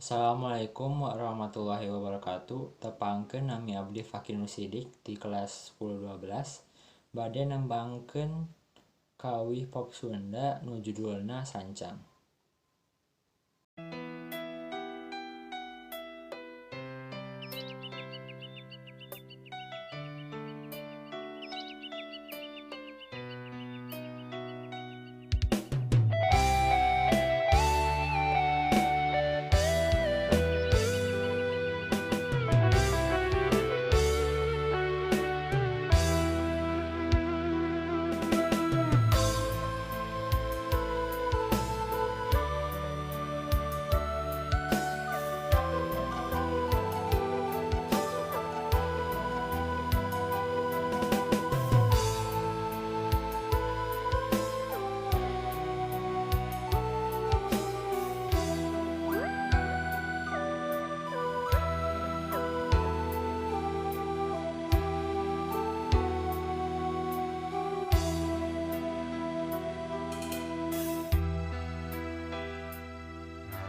Assalamualaikum warahmatullahi wabarakatuh. Tepangkeun nami abdi Fakih Nusidik di kelas 10-12. Bade nembangkeun kawih pop Sunda nu judulna Sancang.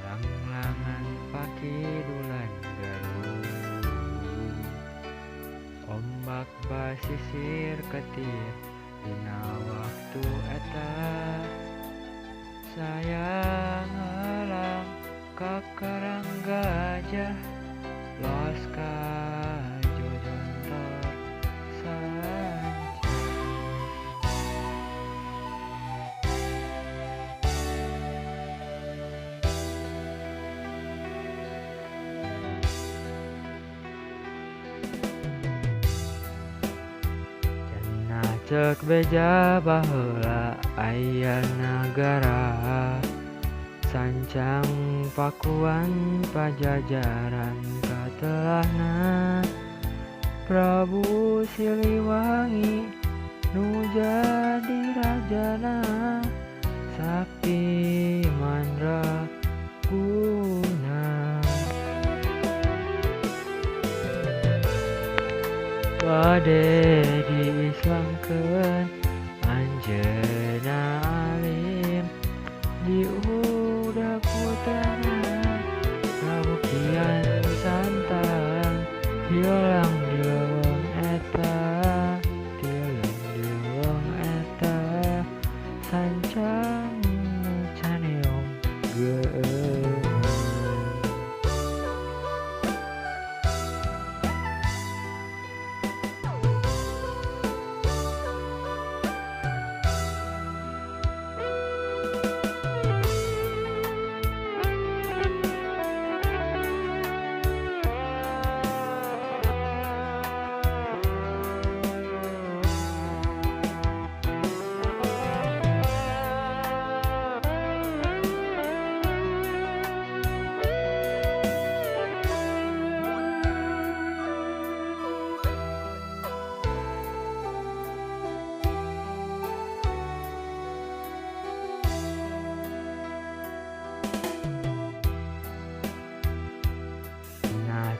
Lang-langan pakidulan galuh, ombak basisir ketir dina waktu eta. Sayang helang ka karang gajah, los ka jojontor sancang. Cenah ceuk beja baheula aya nagara, sancang pakuan pajajaran katelahna. Prabu Siliwangi nu jadi rajana, sakti mandraguna. Bade diislamkeun Anjeunna alim, diudag putrana kabuktian santang. Hilang di leuweung eta, tilem di leuweung eta, sancang nu caneong geueung.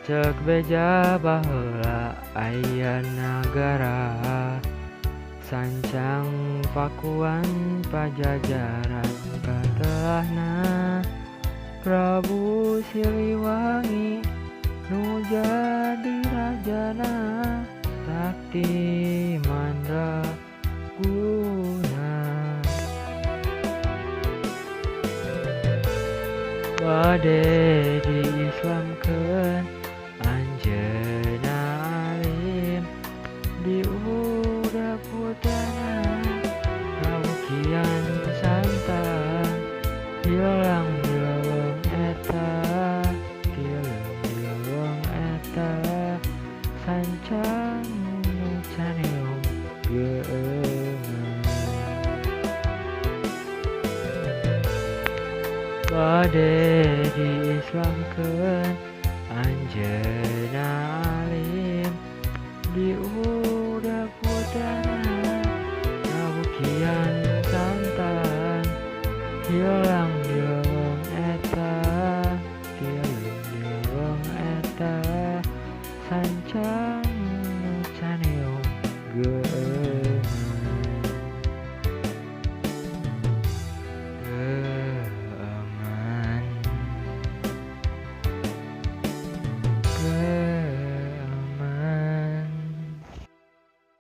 Ceuk beja baheula aya nagara, sancang pakuan pajajaran katelahna. Prabu Siliwangi nu jadi rajana, sakti mandraguna. Bade diislamkeun Anjeunna alim, diudag putrana kabuktian santang. Hilang di leuweung eta, tilem di leuweung eta, sancang nu caneong geueungan. Bade diislamkeun Anjeunna alim, diudag